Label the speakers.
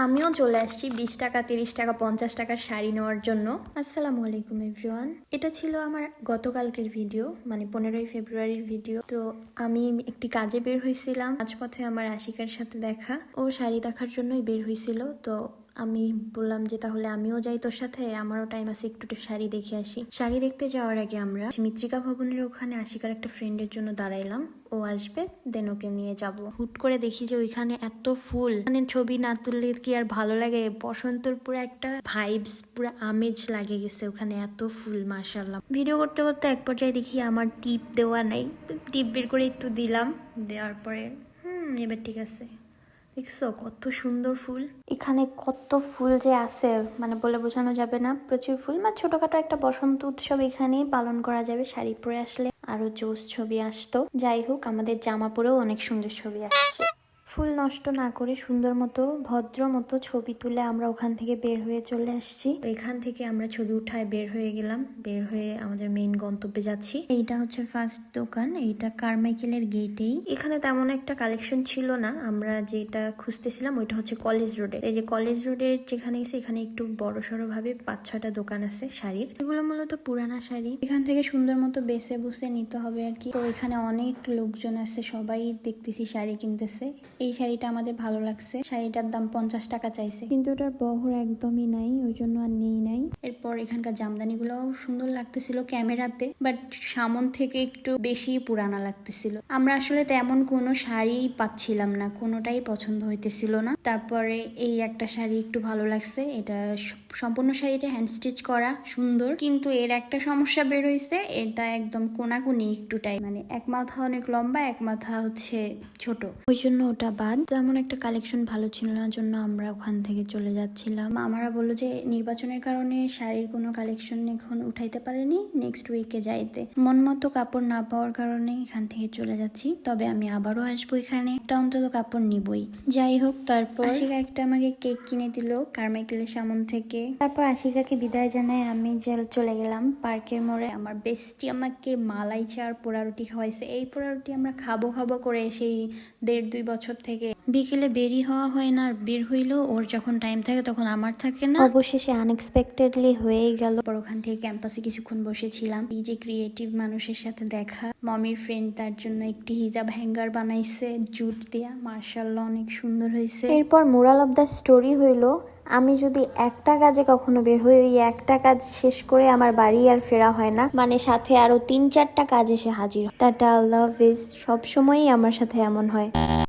Speaker 1: আমিও চলে আসছি 20 টাকা 30 টাকা 50 টাকার শাড়ি নেওয়ার জন্য। আসসালামু আলাইকুম এভরিওয়ান। এটা ছিল আমার গতকালকের ভিডিও, মানে 15ই ফেব্রুয়ারির ভিডিও। তো আমি একটি কাজে বের হয়েছিলাম, মাঝপথে আমার আশিকার সাথে দেখা। ও শাড়ি দেখার জন্যই বের হয়েছিল। তো আমি বললাম যে তাহলে আমিও যাই তোর সাথে, আমারও টাইম আছে, একটু শাড়ি দেখে আসি। শাড়ি দেখতে যাওয়ার আগে আমরা মিত্রিকা ভবনের ওখানে আশিকার একটা ফ্রেন্ডের জন্য দাঁড়াইলাম। ও আসবে, দেন ওকে নিয়ে যাব। হুট করে দেখি যে ওইখানে এত ফুল, মানে ছবি না তুললে কি আর ভালো লাগে? বসন্তর পুরো একটা ভাইবস, পুরো আমেজ লাগে গেছে ওখানে, এত ফুল মাশাআল্লাহ। ভিডিও করতে করতে এক পর্যায়ে দেখি আমার টিপ দেওয়া নাই, টিপ বের করে একটু দিলাম, দেওয়ার পরে এবার ঠিক আছে। দেখছো কত সুন্দর ফুল, এখানে কত ফুল যে আছে মানে বলে বোঝানো যাবে না। প্রচুর ফুল, মানে ছোটখাটো একটা বসন্ত উৎসব এখানেই পালন করা যাবে। শাড়ি পরে আসলে আরো জোস ছবি আসতো। যাই হোক, আমাদের জামা পরেও অনেক সুন্দর ছবি আসছে। ফুল নষ্ট না করে সুন্দর মতো ভদ্র মতো ছবি তুলে আমরা ওখান থেকে বের হয়ে চলে আসছি। এখান থেকে আমরা ছবি উঠায় বের হয়ে গেলাম, বের হয়ে আমাদের মেইন গন্তব্যে যাচ্ছি। এইটা হচ্ছে ফার্স্ট দোকান, এইটা কারমাইকেলের গেটেই। এখানে তেমন একটা কালেকশন ছিল না, আমরা যেটা খুঁজতেছিলাম ওইটা হচ্ছে কলেজ রোডে। এই যে কলেজ রোডের যেখানে গেছি এখানে একটু বড় সড়ো ভাবে 5-6টা দোকান আছে শাড়ির। এগুলো মূলত পুরানা শাড়ি, এখান থেকে সুন্দর মতো বেছে বুসে নিতে হবে আর কি। তো এখানে অনেক লোকজন আছে, সবাই দেখতেছি শাড়ি কিনতেছে। এই শাড়িটা আমাদের ভালো লাগছে, শাড়িটার দাম 50 টাকা চাইছে, কিন্তু ওটার বহর একদমই নাই, ওই জন্য আর নেই নাই। এরপর এখানকার জামদানি গুলো সুন্দর লাগতেছিল ক্যামেরাতে, বাট সামন থেকে একটু বেশি পুরানা লাগতেছিল। আমরা আসলে তেমন কোনো শাড়ি পাচ্ছিলাম না, কোনোটাই পছন্দ হইতেছিল না। তারপরে এই একটা শাড়ি একটু ভালো লাগছে, এটা সম্পূর্ণ শাড়িটা হ্যান্ড স্টিচ করা, সুন্দর, কিন্তু এর একটা সমস্যা বের হয়েছে, এটা একদম কোনাকুনি একটুটাই, মানে এক মাথা অনেক লম্বা, এক মাথা হচ্ছে ছোট, ওই জন্য ওটা বাদ। তেমন একটা কালেকশন ভালো ছিল না, জন্য আমরা ওখান থেকে চলে যাচ্ছিলাম। আমারা বললো যে নির্বাচনের কারণে শাড়ির কোনো কালেকশন এখন উঠাইতে পারেনি, নেক্সট উইকে যাইতে। মন মতো কাপড় না পাওয়ার কারণে এখান থেকে চলে যাচ্ছি। তবে আমি আবারও আসবো এখানে, একটা অন্তত কাপড় নিবই। যাই হোক, তারপর আশিকা একটা আমাকে কেক কিনে দিল কারমাইকেলের সামন থেকে। তারপর আশিকাকে বিদায় জানাই আমি চলে গেলাম পার্কের মোড়ে। আমার বেস্টি আমাকে মালাই চার পোড়া রুটি খাওয়াইছে। এই পোড়া রুটি আমরা খাবো খাবো করে সেই 1.5-2 বছর থেকে বিকেলে বেরি হওয়া হয় না, আর বের হইলেও ওর যখন টাইম থাকে তখন আমার থাকে না। অবশেষে আনএক্সপেক্টেডলি হয়েই গেল। ওখান থেকে ক্যাম্পাসে কিছুক্ষণ বসেছিলাম। এই যে ক্রিয়েটিভ মানুষের সাথে দেখা, মমির ফ্রেন্ড তার জন্য একটি হিজাব হ্যাঙ্গার বানাইছে জুট দিয়া, মার্শাল্লাহ অনেক সুন্দর হয়েছে। এরপর মোরাল অফ দ্য স্টোরি হইলো, আমি যদি একটা কাজে কখনো বের হই, ওই একটা কাজ শেষ করে আমার বাড়ি আর ফেরা হয় না, মানে সাথে আরো 3-4টা কাজ এসে হাজির। টাটা, আল্লাহ হাফিজ। সবসময়ই আমার সাথে এমন হয়।